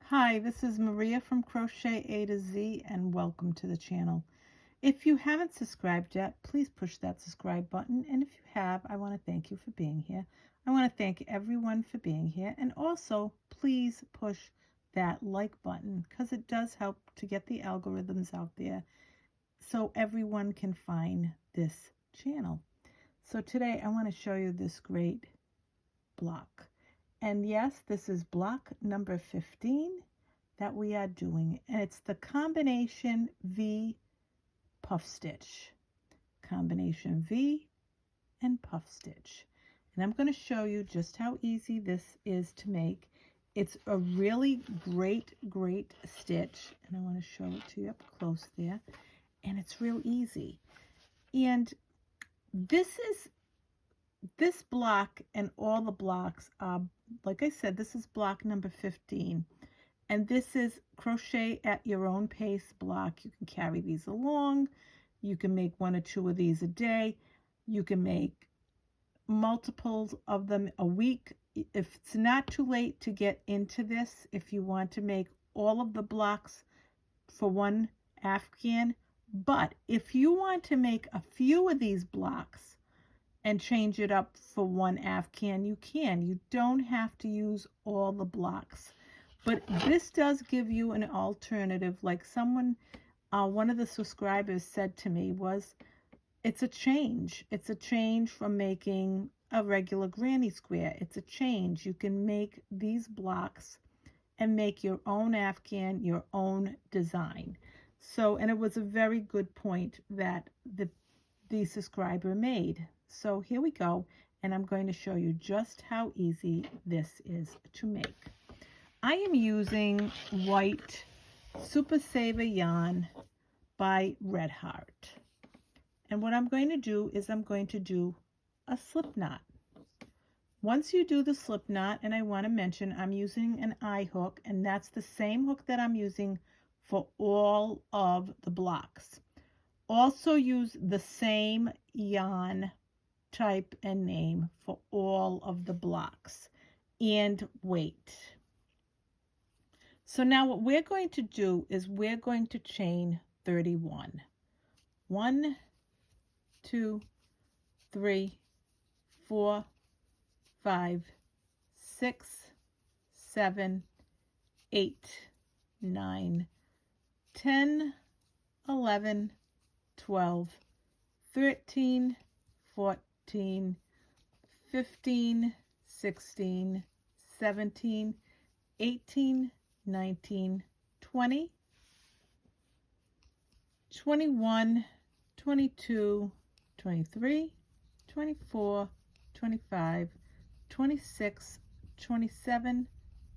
Hi, this is Maria from Crochet A to Z and welcome to the channel. If you haven't subscribed yet, please push that subscribe button. And if you have, I want to thank you for being here. I want to thank everyone for being here. And also, please push that like button because it does help to get the algorithms out there so everyone can find this channel. So today I want to show you this great block. And yes, this is block number 15 that we are doing, and it's the combination V puff stitch. Combination V and puff stitch. And I'm going to show you just how easy this is to make. It's a really great stitch, and I want to show it to you up close there. And it's real easy. And this block and all the blocks are, like I said, this is block number 15. And this is crochet at your own pace block. You can carry these along. You can make one or two of these a day. You can make multiples of them a week. If it's not too late to get into this, if you want to make all of the blocks for one Afghan, but if you want to make a few of these blocks and change it up for one Afghan, you can. You don't have to use all the blocks. But this does give you an alternative. Like someone, one of the subscribers said to me was, it's a change. It's a change from making a regular granny square. It's a change. You can make these blocks and make your own Afghan, your own design. So, and it was a very good point that the subscriber made. So here we go, and I'm going to show you just how easy this is to make. I am using white Super Saver yarn by Red Heart. And what I'm going to do is I'm going to do a slip knot. Once you do the slip knot, and I want to mention I'm using an eye hook, and that's the same hook that I'm using for all of the blocks. Also use the same yarn type and name for all of the blocks and weight. So now what we're going to do is we're going to chain 31. 1, 2, 3, 4, 5, 6, 7, 8, 9, 10, 11, 12, 13, 14, 15, 16, 17, 18, 19, 20, 21, 22, 23, 24, 25, 26, 27,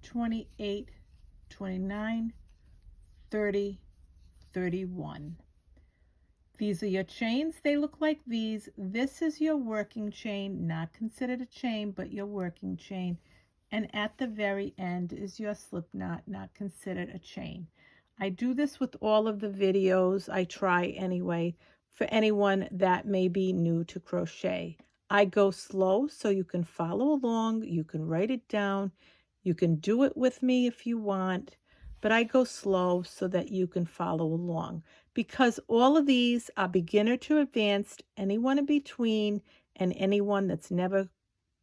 28, 29, 30, 31. These are your chains. They look like these. This is your working chain, not considered a chain, but your working chain. And at the very end is your slip knot, not considered a chain. I do this with all of the videos. I try anyway, for anyone that may be new to crochet. I go slow so you can follow along. You can write it down. You can do it with me if you want, but I go slow so that you can follow along, because all of these are beginner to advanced, anyone in between, and anyone that's never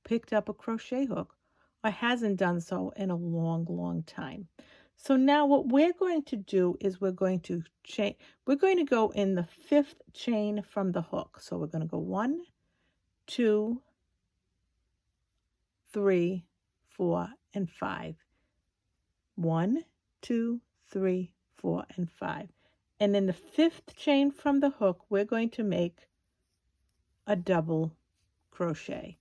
picked up a crochet hook or hasn't done so in a long time. So now what we're going to do is we're going to go in the 5th chain from the hook. So we're going to go 1, 2, 3, 4, and 5. 1, 2, 3, 4, and 5. And in the 5th chain from the hook, we're going to make a double crochet.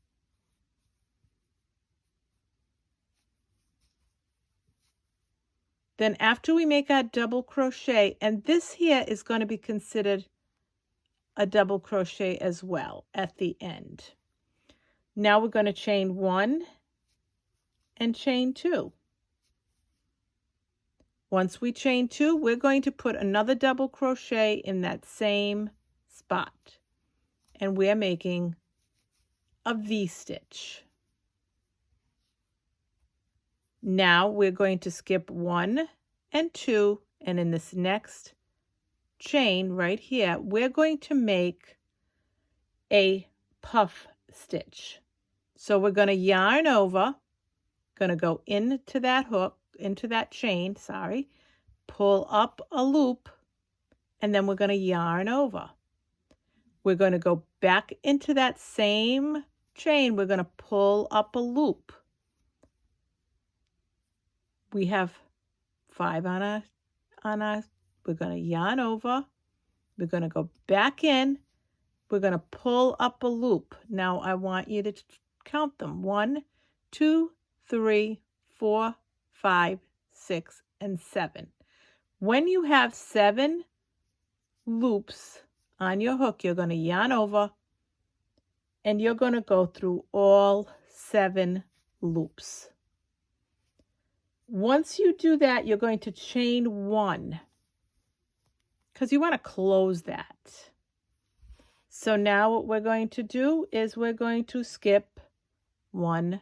Then after we make our double crochet, and this here is going to be considered a double crochet as well at the end. Now we're going to chain 1 and chain 2. Once we chain 2, we're going to put another double crochet in that same spot. And we're making a V-stitch. Now we're going to skip 1 and 2, and in this next chain right here, we're going to make a puff stitch. So we're going to yarn over, going to go into that hook, into that chain, sorry, pull up a loop, and then we're going to yarn over. We're going to go back into that same chain. We're going to pull up a loop. We have 5 on our, we're going to yarn over. We're going to go back in. We're going to pull up a loop. Now I want you to count them. 1, 2, 3, 4, 5, 6, and 7. When you have 7 loops on your hook, you're going to yarn over, and you're going to go through all 7 loops. Once you do that, you're going to chain 1 because you want to close that. So now what we're going to do is we're going to skip 1,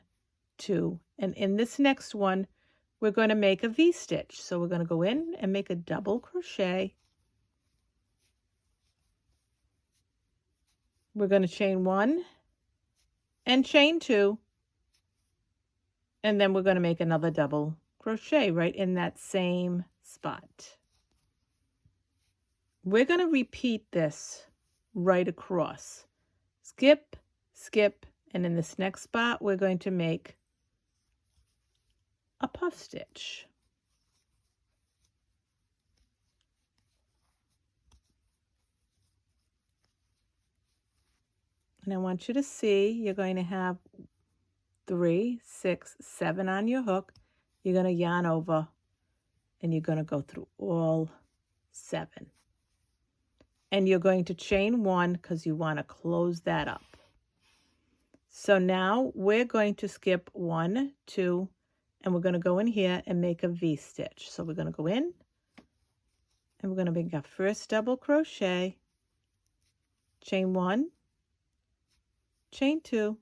2, and in this next one, we're going to make a V-stitch. So we're going to go in and make a double crochet. We're going to chain 1 and chain 2, and then we're going to make another double crochet right in that same spot. We're going to repeat this right across. Skip, skip, and in this next spot, we're going to make a puff stitch. And I want you to see, you're going to have 3, 6, 7 on your hook. You're going to yarn over, and you're going to go through all 7. And you're going to chain 1 because you want to close that up. So now we're going to skip 1, 2, and we're going to go in here and make a V-stitch. So we're going to go in, and we're going to make our first double crochet, chain 1, chain 2,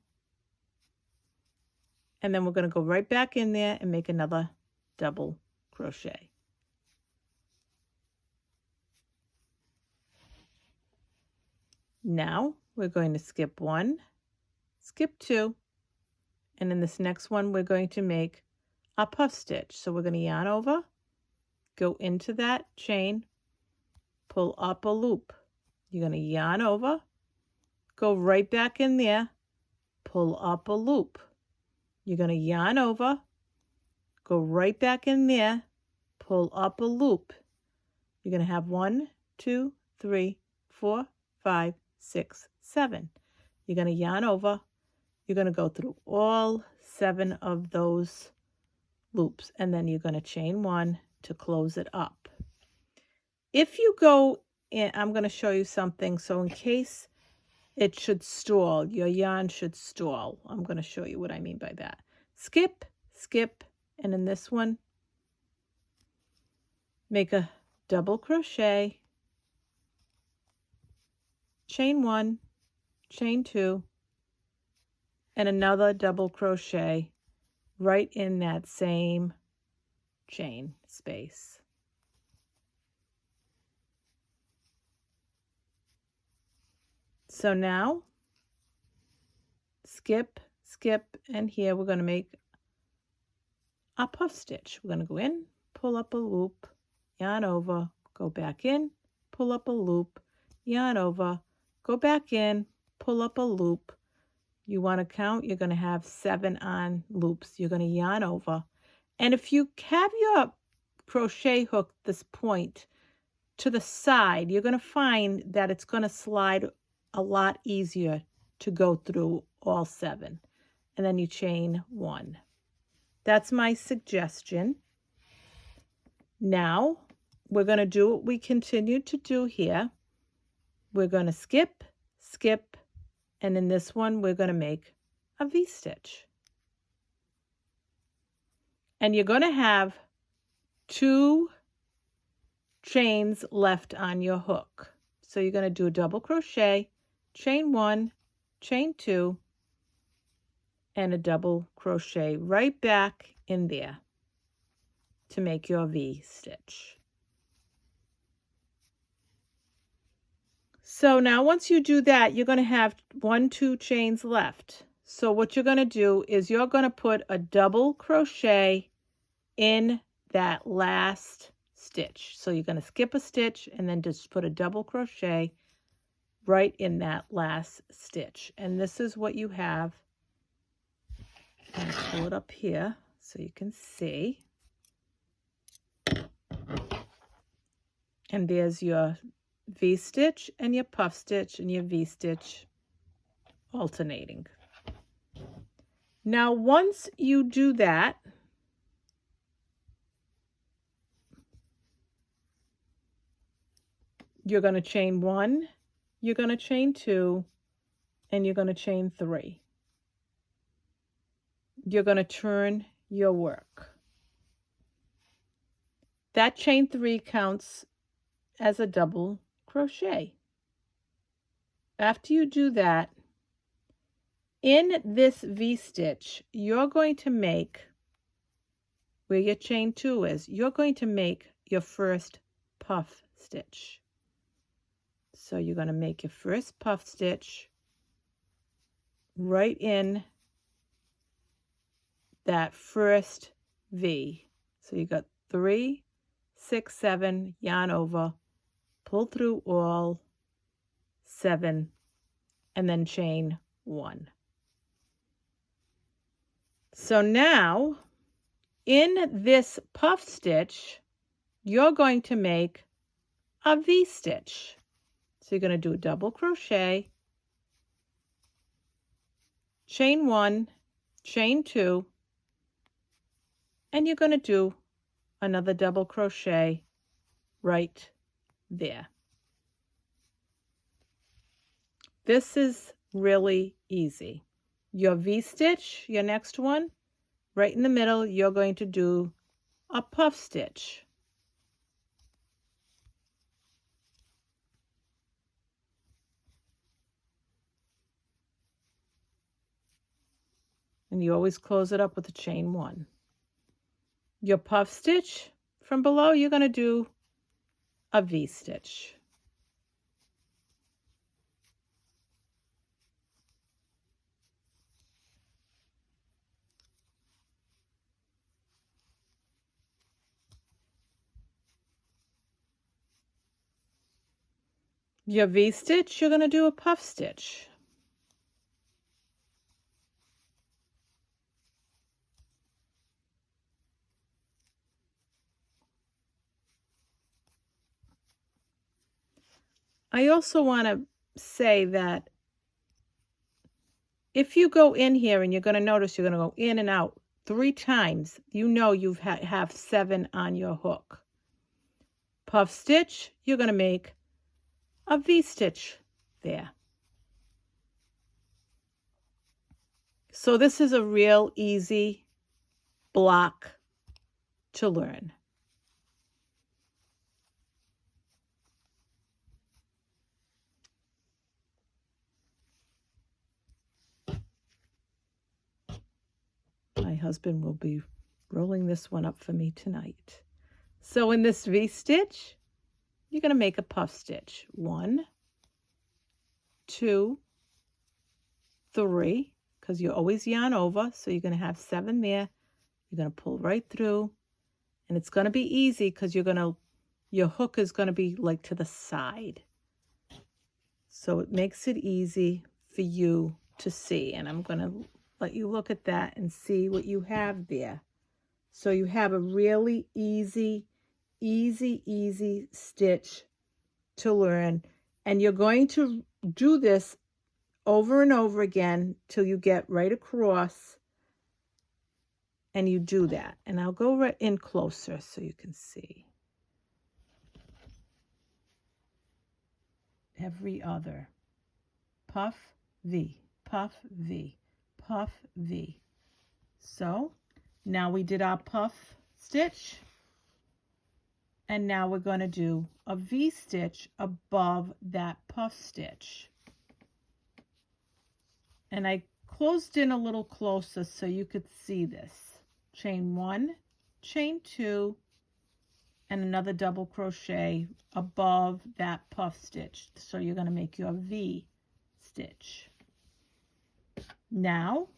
and then we're going to go right back in there and make another double crochet. Now we're going to skip 1, skip 2, and in this next one we're going to make a puff stitch. So we're going to yarn over, go into that chain, pull up a loop. You're going to yarn over, go right back in there, pull up a loop. You're going to yarn over, go right back in there, pull up a loop. You're going to have 1, 2, 3, 4, 5, 6, 7. You're going to yarn over. You're going to go through all 7 of those loops, and then you're going to chain 1 to close it up. If you go in, I'm going to show you something. So in case it should stall, your yarn should stall. I'm going to show you what I mean by that. Skip, skip, and in this one, make a double crochet, chain 1, chain 2, and another double crochet right in that same chain space. So now skip, skip, and here we're going to make a puff stitch. We're going to go in, pull up a loop, yarn over, go back in, pull up a loop, yarn over, go back in, pull up a loop. You want to count, you're going to have 7 on loops. You're going to yarn over. And if you have your crochet hook, this point, to the side, you're going to find that it's going to slide a lot easier to go through all 7. And then you chain 1. That's my suggestion. Now, we're going to do what we continue to do here. We're going to skip, skip, and in this one, we're going to make a V-stitch. And you're going to have 2 chains left on your hook. So you're going to do a double crochet, chain 1, chain 2, and a double crochet right back in there. to make your V stitch. So now once you do that, you're going to have 2 chains left. So what you're going to do is you're going to put a double crochet in that last stitch. So you're going to skip a stitch and then just put a double crochet right in that last stitch. And this is what you have. I'm going to pull it up here so you can see. And there's your V-stitch and your puff stitch and your V-stitch alternating. Now once you do that, you're going to chain 1, you're going to chain 2, and you're going to chain 3. You're going to turn your work. That chain 3 counts as a double crochet. After you do that, in this V-stitch, you're going to make, where your chain 2 is, you're going to make your first puff stitch. So you're going to make your first puff stitch right in that first V. So you got 3, 6, 7, yarn over, pull through all 7, and then chain 1. So now in this puff stitch, you're going to make a V stitch. So you're going to do a double crochet, chain 1, chain 2, and you're going to do another double crochet right there. This is really easy. Your V-stitch, your next one, right in the middle, you're going to do a puff stitch. And you always close it up with a chain 1. Your puff stitch from below, you're going to do a V-stitch. Your V-stitch, you're going to do a puff stitch. I also want to say that if you go in here and you're going to notice you're going to go in and out 3 times, you know you have 7 on your hook. Puff stitch, you're going to make a V-stitch there. So this is a real easy block to learn. My husband will be rolling this one up for me tonight. So in this V-stitch, you're going to make a puff stitch. 1, 2, 3, because you always yarn over, so you're going to have 7 there. You're going to pull right through, and it's going to be easy because your hook is going to be like to the side. So it makes it easy for you to see, and I'm going to let you look at that and see what you have there. So you have a really easy stitch to learn, and you're going to do this over and over again till you get right across, and you do that. And I'll go right in closer so you can see. Every other puff V, puff V, puff V. So now we did our puff stitch, and now we're going to do a V stitch above that puff stitch. And I closed in a little closer so you could see this. Chain 1, chain 2, and another double crochet above that puff stitch. So you're going to make your V stitch. Now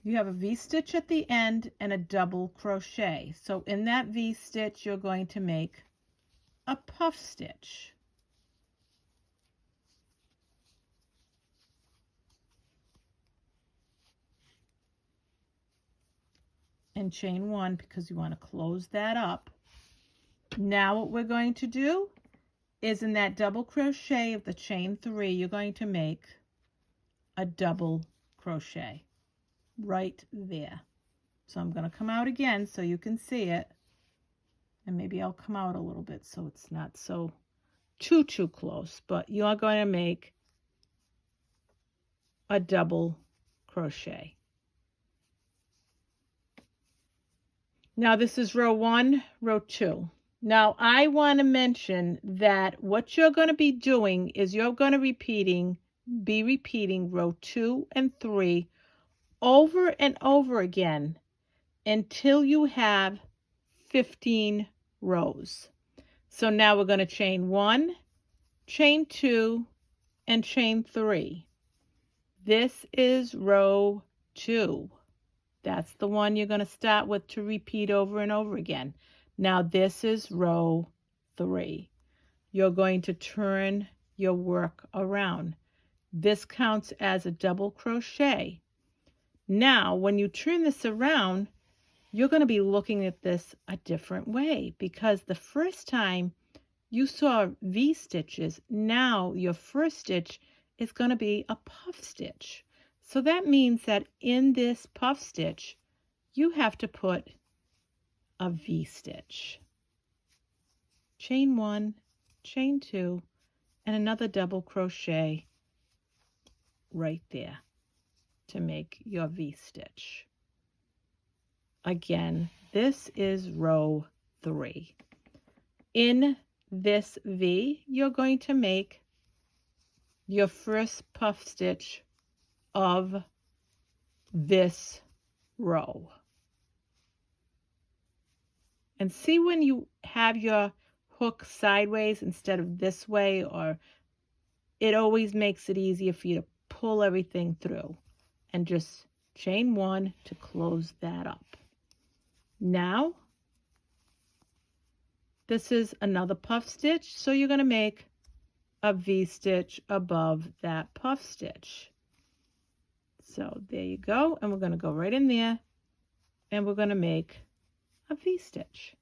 you have a V stitch at the end and a double crochet. So in that V stitch, you're going to make a puff stitch. And chain 1 because you want to close that up. Now what we're going to do is in that double crochet of the chain 3, you're going to make a double crochet right there. So I'm going to come out again so you can see it, and maybe I'll come out a little bit so it's not so too close, but you are going to make a double crochet. Now this is row 1, row 2. Now I want to mention that what you're going to be doing is you're going to be repeating row 2 and 3 over and over again until you have 15 rows. So now we're going to chain 1, chain 2, and chain 3. This is row 2. That's the one you're going to start with to repeat over and over again. Now this is row 3. You're going to turn your work around. This counts as a double crochet. Now when you turn this around, you're going to be looking at this a different way, because the first time you saw V stitches, now your first stitch is going to be a puff stitch. So that means that in this puff stitch, you have to put a V stitch. Chain 1, chain 2, and another double crochet right there to make your V stitch. Again, this is row 3. In this V, you're going to make your first puff stitch of this row. And see when you have your hook sideways instead of this way, or it always makes it easier for you to pull everything through. And just chain 1 to close that up. Now, this is another puff stitch, so you're going to make a V stitch above that puff stitch. So there you go, and we're going to go right in there, and we're going to make a V stitch.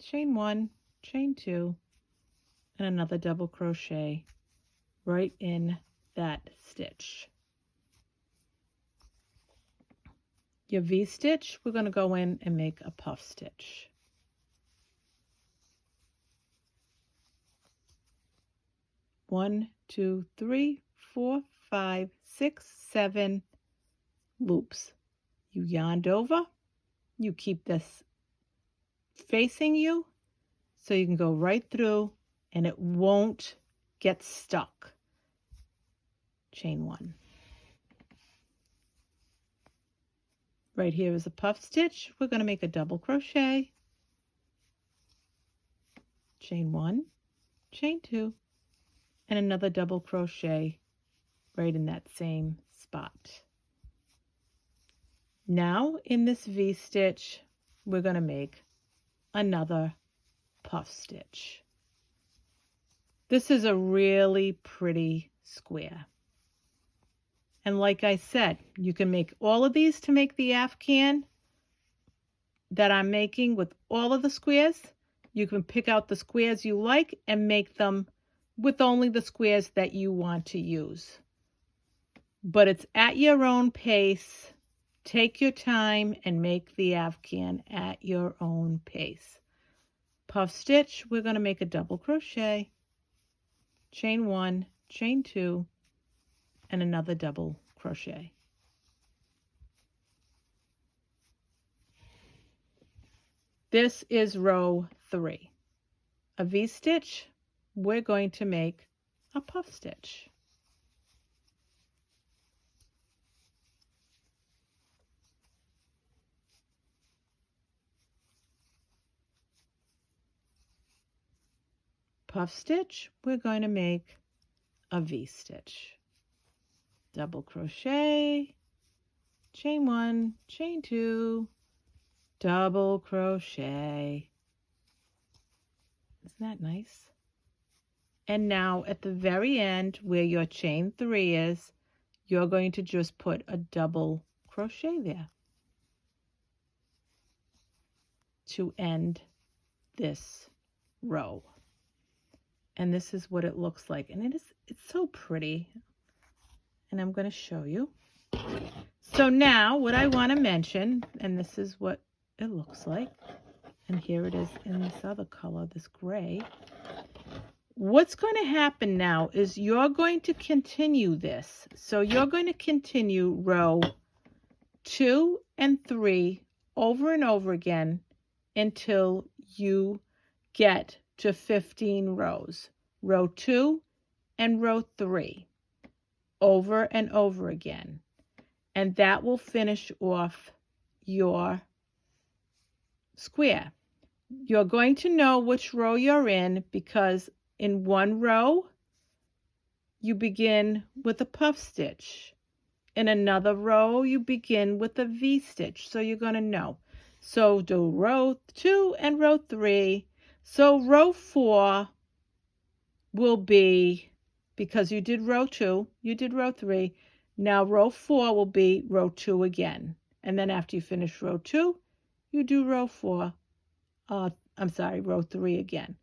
Chain 1, chain 2, and another double crochet right in that stitch. Your V stitch, we're going to go in and make a puff stitch. One, 2, 3, 4, 5, 6, 7 loops. You yarned over, you keep this facing you so you can go right through and it won't get stuck. Chain 1. Right here is a puff stitch. We're going to make a double crochet, chain 1, chain 2, and another double crochet right in that same spot. Now in this V stitch, we're going to make another puff stitch. This is a really pretty square. And like I said, you can make all of these to make the Afghan that I'm making with all of the squares. You can pick out the squares you like and make them with only the squares that you want to use. But it's at your own pace. Take your time and make the Afghan at your own pace. Puff stitch, we're going to make a double crochet, chain 1, chain 2, and another double crochet. This is row 3. A V stitch, we're going to make a puff stitch. puff stitch, we're going to make a V-stitch. Double crochet, chain 1, chain 2, double crochet. Isn't that nice? And now at the very end where your chain 3 is, you're going to just put a double crochet there to end this row. And this is what it looks like. And it's so pretty. And I'm going to show you. So now what I want to mention, and this is what it looks like, and here it is in this other color, this gray. What's going to happen now is you're going to continue this. So you're going to continue row 2 and 3 over and over again until you get to 15 rows. Row 2 and row 3 over and over again. And that will finish off your square. You're going to know which row you're in because in one row you begin with a puff stitch. In another row you begin with a V-stitch. So you're going to know. So do row 2 and row 3. So row 4 will be, because you did row 2, you did row 3, now row 4 will be row 2 again. And then after you finish row 2, you do row 3 again.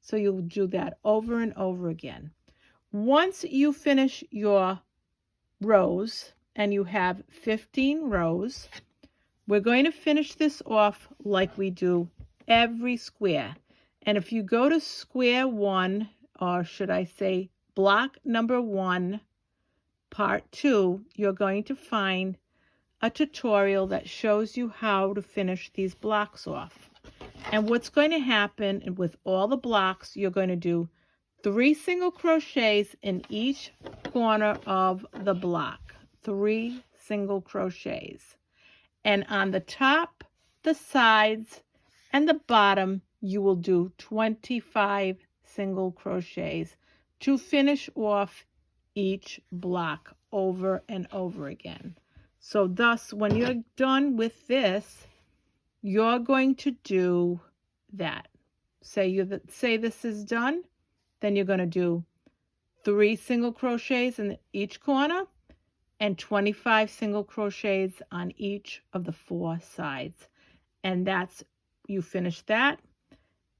So you'll do that over and over again. Once you finish your rows and you have 15 rows, we're going to finish this off like we do every square. And if you go to square 1, or should I say block number 1, part 2, you're going to find a tutorial that shows you how to finish these blocks off. And what's going to happen with all the blocks, you're going to do 3 single crochets in each corner of the block. 3 single crochets. And on the top, the sides, and the bottom, you will do 25 single crochets to finish off each block over and over again. So thus, when you're done with this, you're going to do that. Say this is done, then you're going to do 3 single crochets in each corner and 25 single crochets on each of the 4 sides. And that's, you finish that.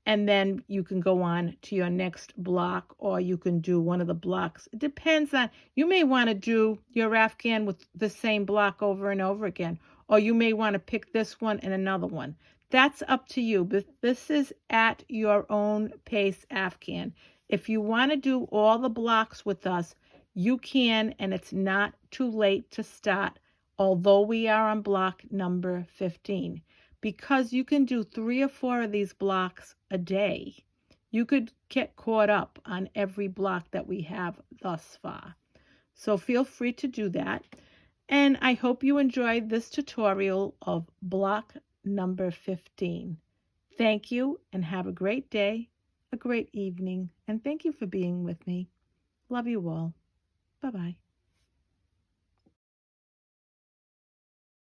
And then you can go on to your next block, or you can do one of the blocks. It depends on, you may want to do your Afghan with the same block over and over again, or you may want to pick this one and another one. That's up to you, but this is at your own pace Afghan. If you want to do all the blocks with us, you can, and it's not too late to start, although we are on block number 15. Because you can do 3 or 4 of these blocks a day. You could get caught up on every block that we have thus far. So feel free to do that. And I hope you enjoyed this tutorial of block number 15. Thank you and have a great day, a great evening, and thank you for being with me. Love you all. Bye-bye.